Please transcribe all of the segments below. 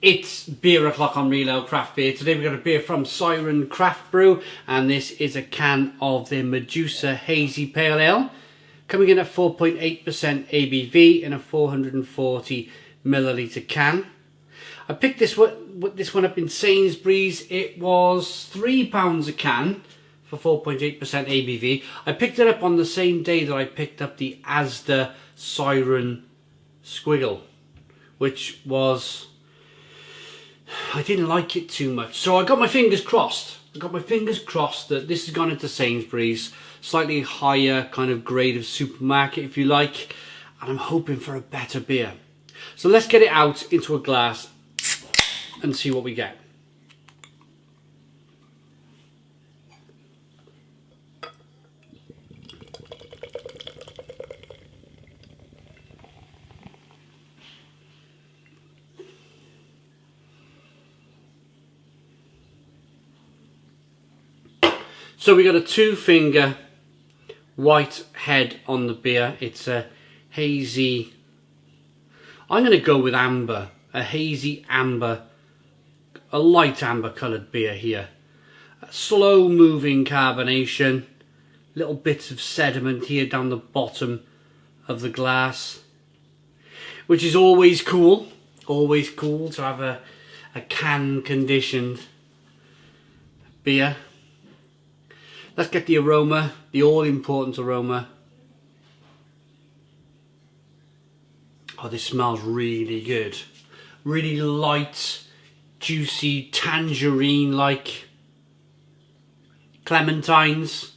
It's beer o'clock on Real Ale Craft Beer. Today we've got a beer from Siren Craft Brew, and this is a can of their Medjuica Hazy Pale Ale, coming in at 4.8% ABV in a 440 milliliter can. I picked this one up in Sainsbury's. It was £3 a can for 4.8% ABV. I picked it up on the same day that I picked up the Asda Siren Squiggle, which was... I didn't like it too much, so I got my fingers crossed. That this has gone into Sainsbury's, slightly higher kind of grade of supermarket, if you like, and I'm hoping for a better beer. So let's get it out into a glass and see what we get. So we got a 2-finger white head on the beer. It's a hazy, I'm going to go with amber, a hazy amber, a light amber coloured beer here. A slow moving carbonation, little bits of sediment here down the bottom of the glass, which is always cool to have a can conditioned beer. Let's get the aroma, the all-important aroma. Oh, this smells really good. Really light, juicy, tangerine-like. Clementines.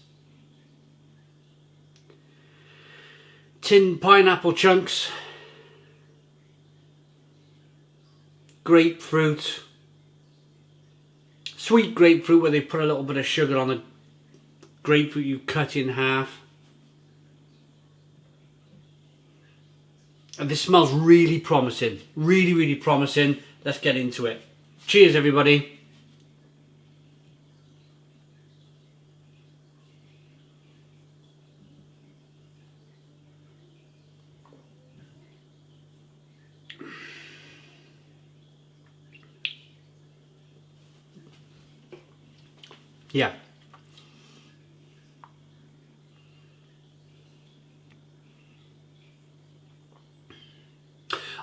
Tinned pineapple chunks. Grapefruit. Sweet grapefruit where they put a little bit of sugar on the grapefruit you cut in half. And this smells really promising. Really promising. Let's get into it. Cheers, everybody. Yeah.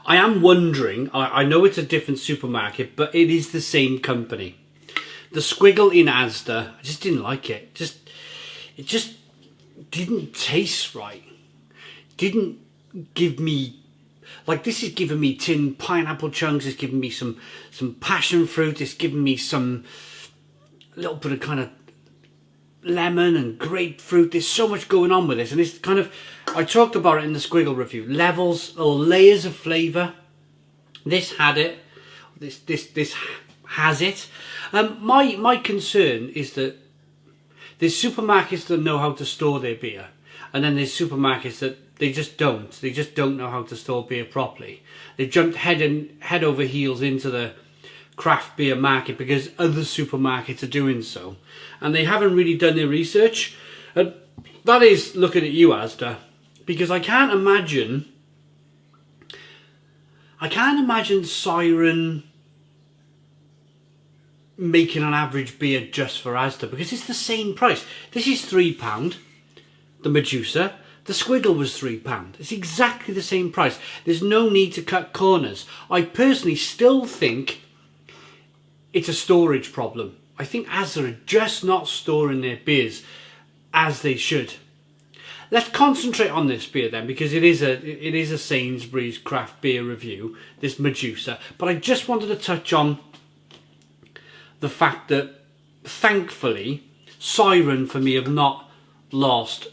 I am wondering, I know it's a different supermarket, but it is the same company. The Squiggle in Asda, I just didn't like it. It just didn't taste right. Didn't give me, like, this is giving me tinned pineapple chunks, it's giving me some passion fruit, it's giving me some little bit of kind of lemon and grapefruit. There's so much going on with this, and it's kind of, I talked about it in the Squiggle review, levels or layers of flavour. This had it. This has it. My concern is that there's supermarkets that know how to store their beer, and then there's supermarkets that they just don't. They just don't know how to store beer properly. They've jumped head over heels into the craft beer market because other supermarkets are doing so, and they haven't really done their research. And that is looking at you, Asda, because I can't imagine Siren making an average beer just for Asda, because it's the same price. This is £3, the Medjuica. The Squiggle was £3. It's exactly the same price. There's no need to cut corners. I personally still think it's a storage problem. I think Asda are just not storing their beers as they should. Let's concentrate on this beer then, because it is a Sainsbury's craft beer review, this Medjuica. But I just wanted to touch on the fact that, thankfully, Siren for me have not lost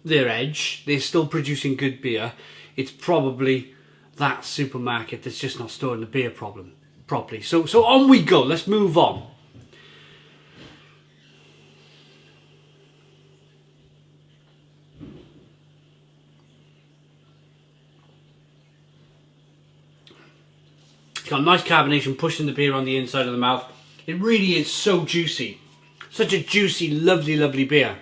their edge. They're still producing good beer. It's probably that supermarket that's just not storing the beer properly. So on we go. Let's move on. It's got nice carbonation pushing the beer on the inside of the mouth. It really is so juicy. Such a juicy, lovely beer.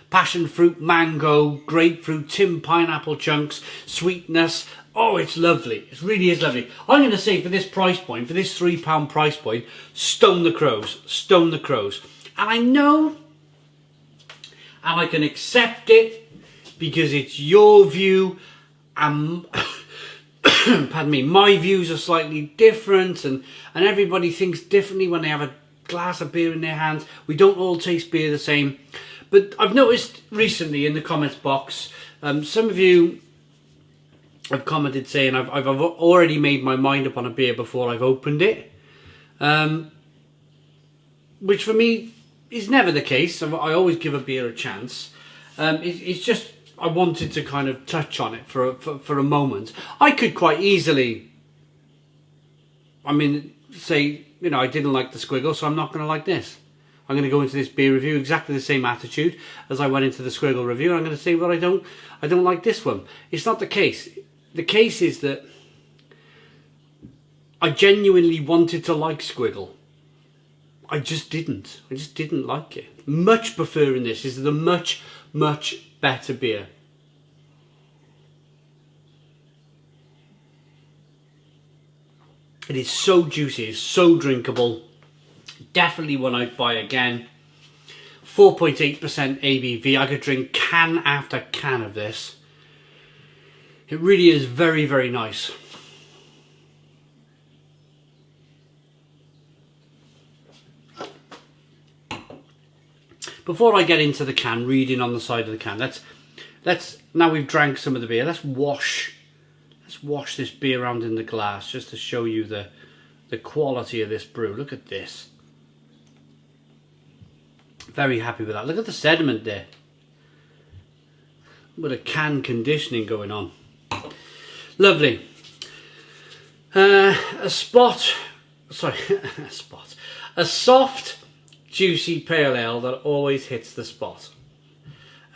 passion fruit, mango, grapefruit, tinned pineapple chunks, sweetness, Oh, it's lovely. It really is lovely. I'm going to say for this price point, for this £3 price point, stone the crows. Stone the crows. And I know, and I can accept it, because it's your view, and pardon me, my views are slightly different, and everybody thinks differently when they have a glass of beer in their hands. We don't all taste beer the same. But I've noticed recently in the comments box, some of you have commented saying I've already made my mind up on a beer before I've opened it, which for me is never the case. I always give a beer a chance. It's just I wanted to kind of touch on it for a moment. I could quite easily, say, I didn't like the Squiggle, so I'm not going to like this. I'm going to go into this beer review exactly the same attitude as I went into the Squiggle review. I'm going to say, well, I don't like this one. It's not the case. The case is that I genuinely wanted to like Squiggle. I just didn't. I just didn't like it. Much preferring this. This is a much, much better beer. It is so juicy. It's so drinkable. Definitely one I'd buy again. 4.8% ABV. I could drink can after can of this. It really is very, very nice. Before I get into the can, reading on the side of the can, let's now we've drank some of the beer, let's wash this beer around in the glass just to show you the quality of this brew. Look at this. Very happy with that. Look at the sediment there. With a can conditioning going on. Lovely. A soft, juicy pale ale that always hits the spot.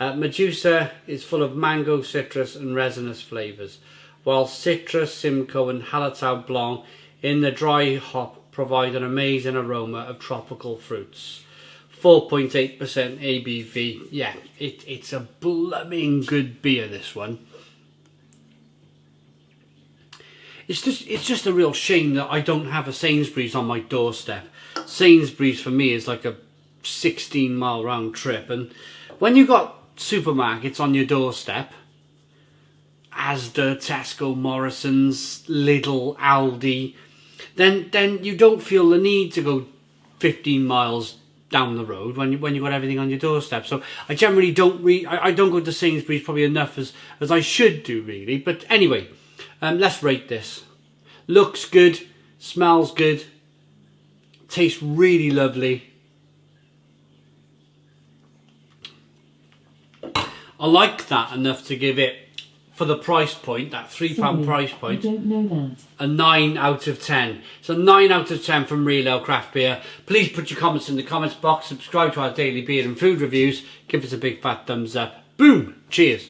Medjuica is full of mango, citrus and resinous flavours, while citrus, Simcoe and Hallertau Blanc in the dry hop provide an amazing aroma of tropical fruits. 4.8% ABV. Yeah, it's a blooming good beer, this one. It's just a real shame that I don't have a Sainsbury's on my doorstep. Sainsbury's for me is like a 16-mile round trip, and when you've got supermarkets on your doorstep, Asda, Tesco, Morrison's, Lidl, Aldi, then you don't feel the need to go 15 miles down the road when you've got everything on your doorstep. So I generally I don't go to Sainsbury's probably enough as I should do, really. But anyway, let's rate this. Looks good, smells good, tastes really lovely. I like that enough to give it, for the price point, that £3 price point, a 9 out of 10. So 9 out of 10 from Real Ale Craft Beer. Please put your comments in the comments box, subscribe to our daily beer and food reviews, give us a big fat thumbs up. Boom! Cheers!